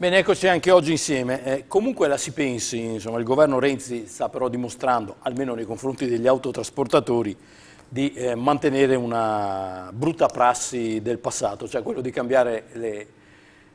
Bene, eccoci anche oggi insieme. Comunque la si pensi, insomma, il governo Renzi sta però dimostrando, almeno nei confronti degli autotrasportatori, di mantenere una brutta prassi del passato, cioè quello di cambiare le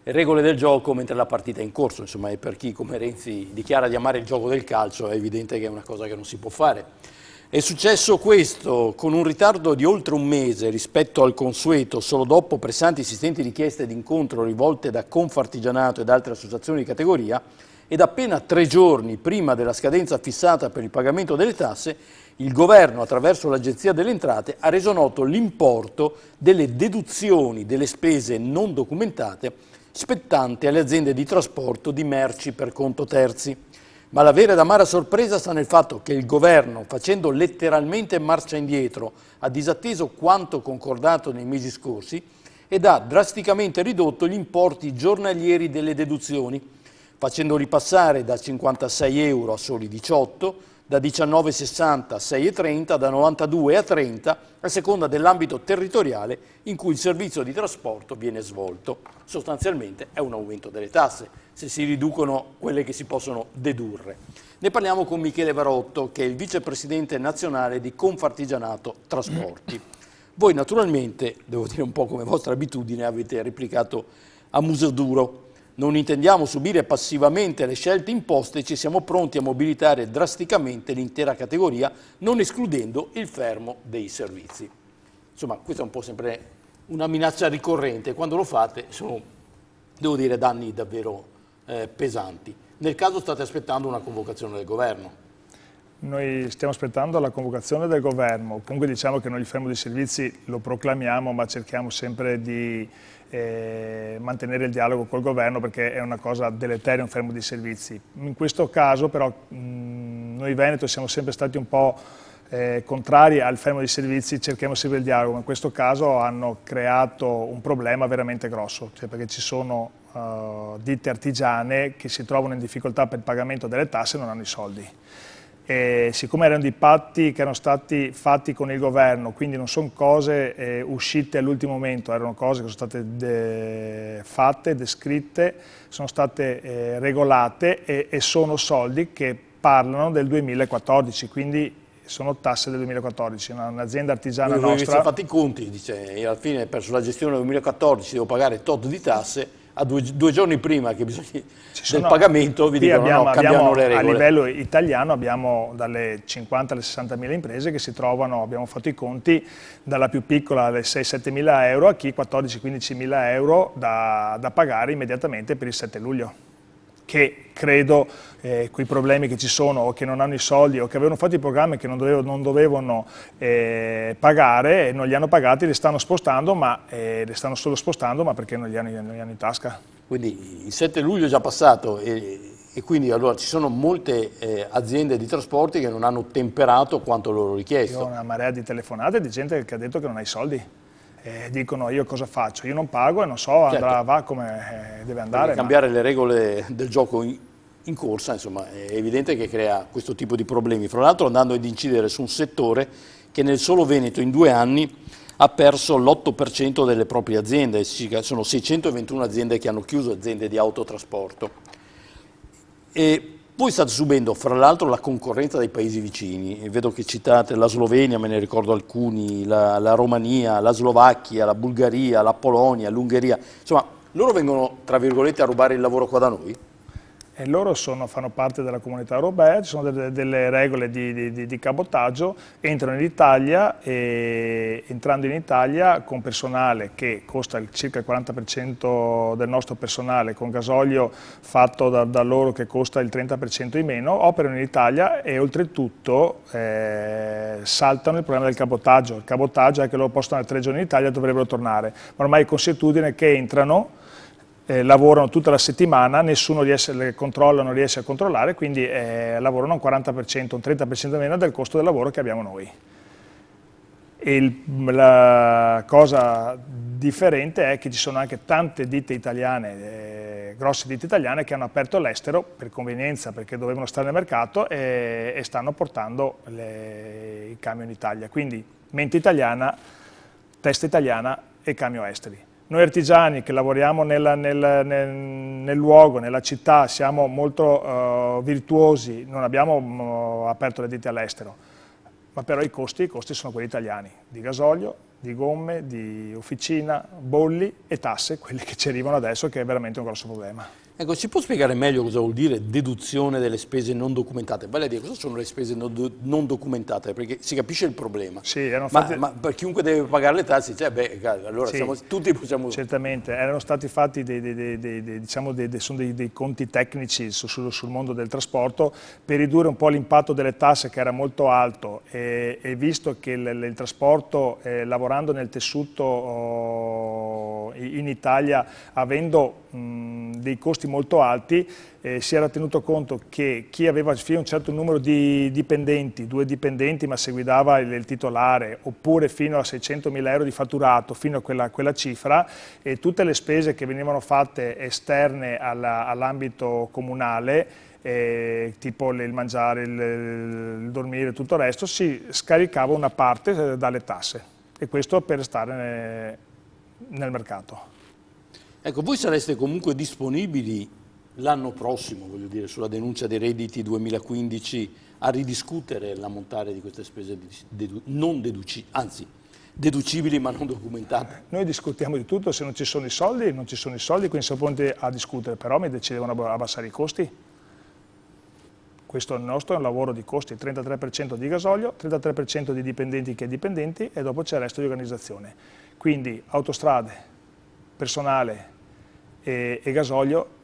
regole del gioco mentre la partita è in corso. Insomma, e per chi come Renzi dichiara di amare il gioco del calcio è evidente che è una cosa che non si può fare. È successo questo con un ritardo di oltre un mese rispetto al consueto, solo dopo pressanti insistenti richieste di incontro rivolte da Confartigianato ed altre associazioni di categoria, ed appena 3 giorni prima della scadenza fissata per il pagamento delle tasse, il governo, attraverso l'Agenzia delle Entrate, ha reso noto l'importo delle deduzioni delle spese non documentate spettanti alle aziende di trasporto di merci per conto terzi. Ma la vera ed amara sorpresa sta nel fatto che il governo, facendo letteralmente marcia indietro, ha disatteso quanto concordato nei mesi scorsi ed ha drasticamente ridotto gli importi giornalieri delle deduzioni, facendoli passare da 56 euro a soli 18, da 19,60 a 6,30, da 92 a 30, a seconda dell'ambito territoriale in cui il servizio di trasporto viene svolto. Sostanzialmente è un aumento delle tasse, se si riducono quelle che si possono dedurre. Ne parliamo con Michele Varotto, che è il vicepresidente nazionale di Confartigianato Trasporti. Voi naturalmente, devo dire un po' come vostra abitudine, avete replicato a muso duro. Non intendiamo subire passivamente le scelte imposte e ci siamo pronti a mobilitare drasticamente l'intera categoria, non escludendo il fermo dei servizi. Insomma, questa è un po' sempre una minaccia ricorrente. Quando lo fate sono, devo dire, danni davvero pesanti. Nel caso state aspettando una convocazione del governo. Noi stiamo aspettando la convocazione del governo, comunque diciamo che noi il fermo dei servizi lo proclamiamo, ma cerchiamo sempre di mantenere il dialogo col governo perché è una cosa deleteria un fermo dei servizi. In questo caso però noi Veneto siamo sempre stati un po' contrari al fermo dei servizi, cerchiamo sempre il dialogo, ma in questo caso hanno creato un problema veramente grosso, cioè perché ci sono ditte artigiane che si trovano in difficoltà per il pagamento delle tasse e non hanno i soldi. E siccome erano dei patti che erano stati fatti con il governo, quindi non sono cose uscite all'ultimo momento, erano cose che sono state fatte, descritte, sono state regolate e sono soldi che parlano del 2014, quindi sono tasse del 2014, un'azienda artigiana nostra... Voi avete fatto i conti, dice, io alla fine per la gestione del 2014 devo pagare tot di tasse, a due giorni prima che bisogna del pagamento vi dicono no, cambiano le regole. A livello italiano abbiamo dalle 50 alle 60 mila imprese che si trovano, abbiamo fatto i conti, dalla più piccola alle 6-7 mila euro a chi 14-15 mila euro da pagare immediatamente per il 7 luglio. Che credo quei problemi che ci sono o che non hanno i soldi o che avevano fatto i programmi che non dovevano pagare, non li hanno pagati, li stanno spostando, ma li stanno solo spostando ma perché non li hanno in tasca. Quindi il 7 luglio è già passato e quindi allora ci sono molte aziende di trasporti che non hanno temperato quanto loro richiesto. Io ho una marea di telefonate di gente che ha detto che non ha i soldi. Dicono io cosa faccio? Io non pago e non so, certo, va come deve andare. Cambiare le regole del gioco in corsa, insomma, è evidente che crea questo tipo di problemi. Fra l'altro andando ad incidere su un settore che nel solo Veneto in 2 anni ha perso l'8% delle proprie aziende, sono 621 aziende che hanno chiuso, aziende di autotrasporto. E voi state subendo, fra l'altro, la concorrenza dei paesi vicini. Vedo che citate la Slovenia, me ne ricordo alcuni, la Romania, la Slovacchia, la Bulgaria, la Polonia, l'Ungheria. Insomma, loro vengono, tra virgolette, a rubare il lavoro qua da noi? E loro fanno parte della comunità europea, ci sono delle regole di cabotaggio, entrano in Italia e entrando in Italia con personale che costa circa il 40% del nostro personale, con gasolio fatto da loro che costa il 30% in meno, operano in Italia e oltretutto saltano il problema del cabotaggio. Il cabotaggio è che loro possono stare 3 giorni in Italia e dovrebbero tornare, ma ormai è consuetudine che entrano, lavorano tutta la settimana, nessuno le controlla, non riesce a controllare, quindi lavorano un 40%, un 30% meno del costo del lavoro che abbiamo noi. E la cosa differente è che ci sono anche tante ditte italiane, grosse ditte italiane, che hanno aperto all'estero per convenienza, perché dovevano stare nel mercato e stanno portando i camion in Italia. Quindi mente italiana, testa italiana e camion esteri. Noi artigiani che lavoriamo nel luogo, nella città, siamo molto virtuosi, non abbiamo aperto le ditte all'estero, ma però i costi sono quelli italiani, di gasolio, di gomme, di officina, bolli e tasse, quelli che ci arrivano adesso, che è veramente un grosso problema. Ecco, ci può spiegare meglio cosa vuol dire deduzione delle spese non documentate? Vale a dire, cosa sono le spese non documentate? Perché si capisce il problema. Sì, ma per chiunque deve pagare le tasse, cioè, beh, allora sì, tutti possiamo... Certamente, erano stati fatti sono dei conti tecnici sul mondo del trasporto per ridurre un po' l'impatto delle tasse, che era molto alto, e visto che il trasporto, lavorando nel tessuto in Italia, avendo dei costi molto alti, si era tenuto conto che chi aveva fino a un certo numero di dipendenti, 2 dipendenti, ma se guidava il titolare, oppure fino a 600.000 euro di fatturato, fino a quella cifra, e tutte le spese che venivano fatte esterne all'ambito comunale, tipo il mangiare, il dormire e tutto il resto, si scaricava una parte dalle tasse, e questo per stare nel mercato. Ecco, voi sareste comunque disponibili l'anno prossimo, voglio dire, sulla denuncia dei redditi 2015, a ridiscutere l'ammontare di queste spese deducibili ma non documentate? Noi discutiamo di tutto, se non ci sono i soldi, non ci sono i soldi, quindi siamo pronti a discutere, però mi decidevano a abbassare i costi. Questo è il nostro, è un lavoro di costi, 33% di gasolio, 33% di dipendenti che dipendenti, e dopo c'è il resto di organizzazione. Quindi autostrade, personale e gasolio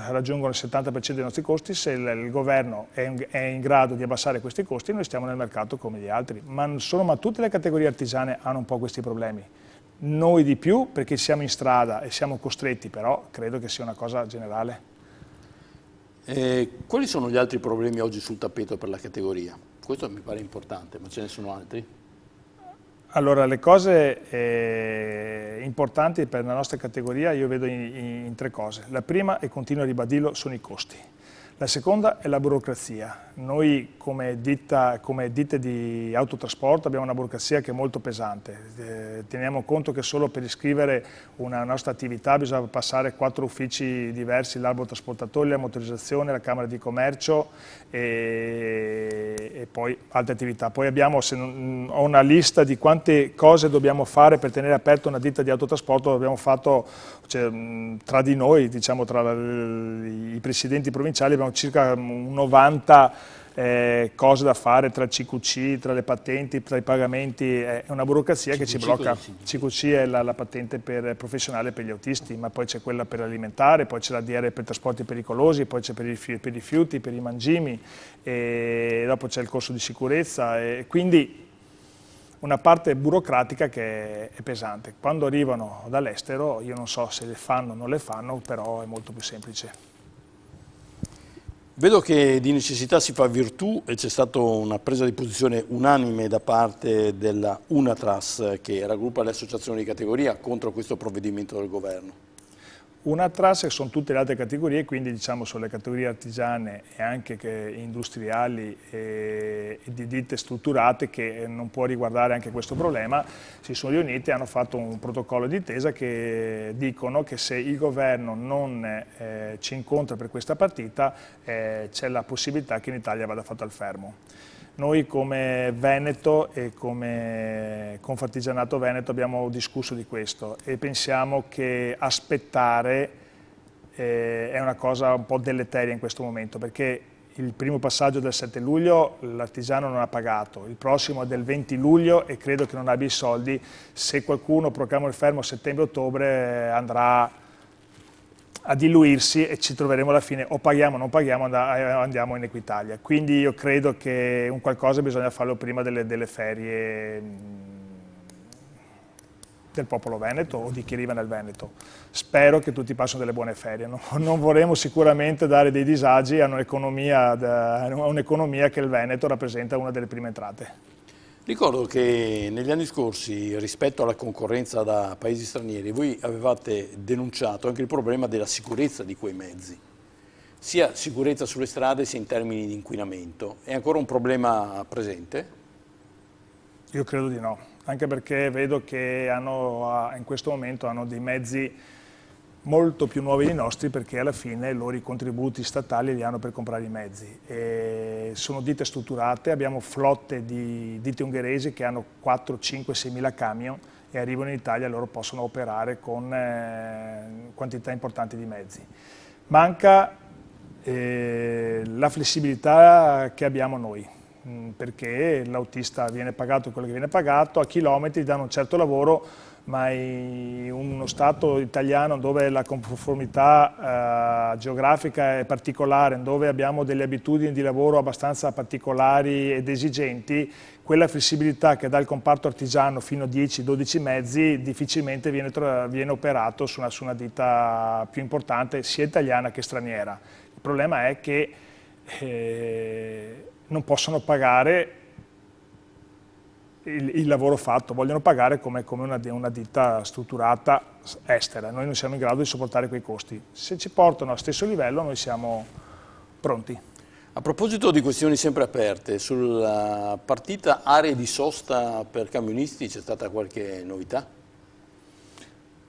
raggiungono il 70% dei nostri costi. Se il governo è in grado di abbassare questi costi, noi stiamo nel mercato come gli altri, ma tutte le categorie artigiane hanno un po' questi problemi. Noi di più perché siamo in strada e siamo costretti, però credo che sia una cosa generale. Quali sono gli altri problemi oggi sul tappeto per la categoria? Questo mi pare importante, ma ce ne sono altri? Allora, le cose importanti per la nostra categoria io vedo in 3 cose. La prima, e continuo a ribadirlo, sono i costi. La seconda è la burocrazia. Noi come ditte di autotrasporto abbiamo una burocrazia che è molto pesante. Teniamo conto che solo per iscrivere una nostra attività bisogna passare 4 uffici diversi, l'albo trasportatori, la motorizzazione, la Camera di Commercio e poi altre attività. Poi ho una lista di quante cose dobbiamo fare per tenere aperta una ditta di autotrasporto. Abbiamo fatto, tra di noi, diciamo tra i presidenti provinciali, abbiamo circa 90 cose da fare, tra il CQC, tra le patenti, tra i pagamenti. È una burocrazia che ci blocca. CQC è la patente professionale per gli autisti, ma poi c'è quella per l'alimentare, poi c'è la DR per trasporti pericolosi, poi c'è per i rifiuti, per i mangimi, e dopo c'è il corso di sicurezza, e quindi una parte burocratica che è pesante. Quando arrivano dall'estero, io non so se le fanno o non le fanno, però è molto più semplice. Vedo che di necessità si fa virtù e c'è stata una presa di posizione unanime da parte della UNATRAS, che raggruppa le associazioni di categoria, contro questo provvedimento del governo. UNATRAS sono tutte le altre categorie, quindi diciamo sono le categorie artigiane e anche industriali e di ditte strutturate, che non può riguardare anche questo problema. Si sono riunite e hanno fatto un protocollo d'intesa che dicono che se il governo non ci incontra per questa partita, c'è la possibilità che in Italia vada fatto al fermo. Noi come Veneto e come Confartigianato Veneto abbiamo discusso di questo e pensiamo che aspettare è una cosa un po' deleteria in questo momento, perché il primo passaggio del 7 luglio l'artigiano non ha pagato, il prossimo è del 20 luglio e credo che non abbia i soldi. Se qualcuno proclama il fermo a settembre-ottobre andrà a diluirsi e ci troveremo alla fine, o paghiamo o non paghiamo, andiamo in Equitalia. Quindi io credo che un qualcosa bisogna farlo prima delle ferie del popolo veneto o di chi arriva nel Veneto. Spero che tutti passino delle buone ferie, non vorremmo sicuramente dare dei disagi a un'economia che il Veneto rappresenta una delle prime entrate. Ricordo che negli anni scorsi, rispetto alla concorrenza da paesi stranieri, voi avevate denunciato anche il problema della sicurezza di quei mezzi, sia sicurezza sulle strade sia in termini di inquinamento. È ancora un problema presente? Io credo di no. anche perché vedo che in questo momento hanno dei mezzi molto più nuovi dei nostri, perché alla fine loro i contributi statali li hanno per comprare i mezzi. E sono ditte strutturate, abbiamo flotte di ditte ungheresi che hanno 4, 5, 6 mila camion e arrivano in Italia e loro possono operare con quantità importanti di mezzi. Manca la flessibilità che abbiamo noi, perché l'autista viene pagato quello che viene pagato, a chilometri danno un certo lavoro, ma in uno Stato italiano dove la conformità geografica è particolare, dove abbiamo delle abitudini di lavoro abbastanza particolari ed esigenti, quella flessibilità che dà il comparto artigiano fino a 10-12 mezzi difficilmente viene operato su una ditta più importante, sia italiana che straniera. Il problema è che non possono pagare il lavoro fatto, vogliono pagare come una ditta strutturata estera. Noi non siamo in grado di sopportare quei costi. Se ci portano allo stesso livello noi siamo pronti. A proposito di questioni sempre aperte, sulla partita aree di sosta per camionisti c'è stata qualche novità?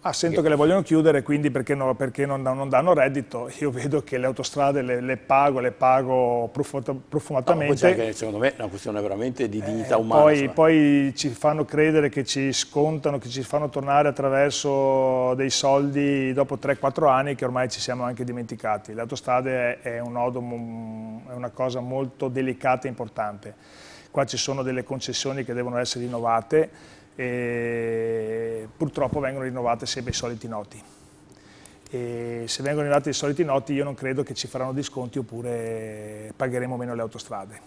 Sento che le vogliono chiudere, quindi perché non danno reddito. Io vedo che le autostrade le pago profumatamente. No, poi secondo me è una questione veramente di dignità umana. Poi ci fanno credere che ci scontano, che ci fanno tornare attraverso dei soldi dopo 3-4 anni che ormai ci siamo anche dimenticati. Le autostrade è una cosa molto delicata e importante. Qua ci sono delle concessioni che devono essere rinnovate, e purtroppo vengono rinnovate sempre i soliti noti. E se vengono rinnovati i soliti noti io non credo che ci faranno disconti oppure pagheremo meno le autostrade.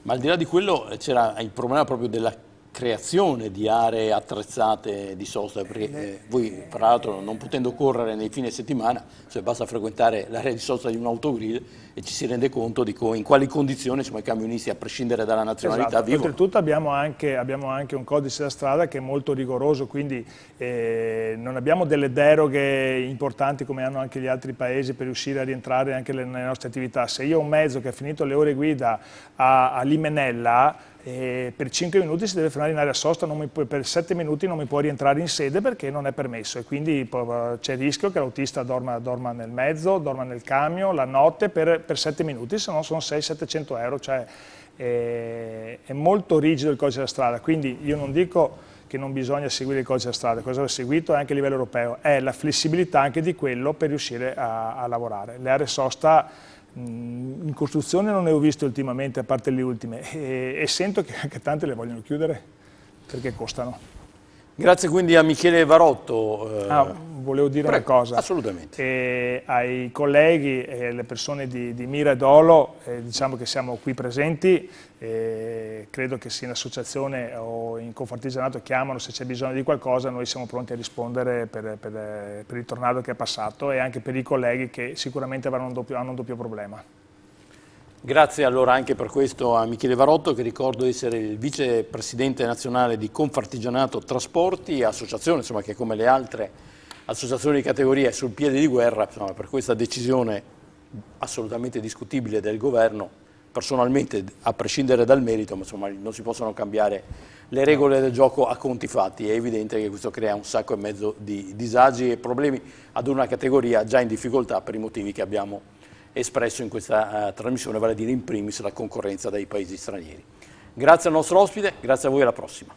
Ma al di là di quello c'era il problema proprio della creazione di aree attrezzate di sosta, perché voi tra l'altro non potendo correre nei fine settimana, cioè basta frequentare l'area di sosta di un autogrill e ci si rende conto di in quali condizioni insomma, i camionisti, a prescindere dalla nazionalità, vivono. Oltretutto abbiamo anche un codice della strada che è molto rigoroso, quindi non abbiamo delle deroghe importanti come hanno anche gli altri paesi per riuscire a rientrare anche nelle nostre attività. Se io ho un mezzo che ha finito le ore guida a Limenella, per 5 minuti si deve fermare in area sosta, per 7 minuti non mi può rientrare in sede perché non è permesso, e quindi c'è il rischio che l'autista dorma nel mezzo, dorma nel camion la notte per 7 minuti, se no sono 600-700 euro, cioè è molto rigido il codice della strada. Quindi io non dico che non bisogna seguire il codice della strada, cosa va seguito anche a livello europeo, è la flessibilità anche di quello per riuscire a lavorare. Le aree sosta in costruzione non ne ho viste ultimamente, a parte le ultime, e sento che anche tante le vogliono chiudere perché costano. Grazie quindi a Michele Varotto. Volevo dire una cosa. Assolutamente. Ai colleghi e alle persone di Mira e Dolo, diciamo che siamo qui presenti, credo che sia in associazione o in Confartigianato chiamano se c'è bisogno di qualcosa, noi siamo pronti a rispondere per il tornado che è passato e anche per i colleghi che sicuramente hanno un doppio problema. Grazie allora anche per questo a Michele Varotto, che ricordo essere il vicepresidente nazionale di Confartigianato Trasporti, associazione insomma, che come le altre associazioni di categoria è sul piede di guerra insomma, per questa decisione assolutamente discutibile del governo. Personalmente, a prescindere dal merito, insomma, non si possono cambiare le regole del gioco a conti fatti. È evidente che questo crea un sacco e mezzo di disagi e problemi ad una categoria già in difficoltà per i motivi che abbiamo espresso in questa trasmissione, vale a dire in primis la concorrenza dai paesi stranieri. Grazie al nostro ospite, grazie a voi, alla prossima.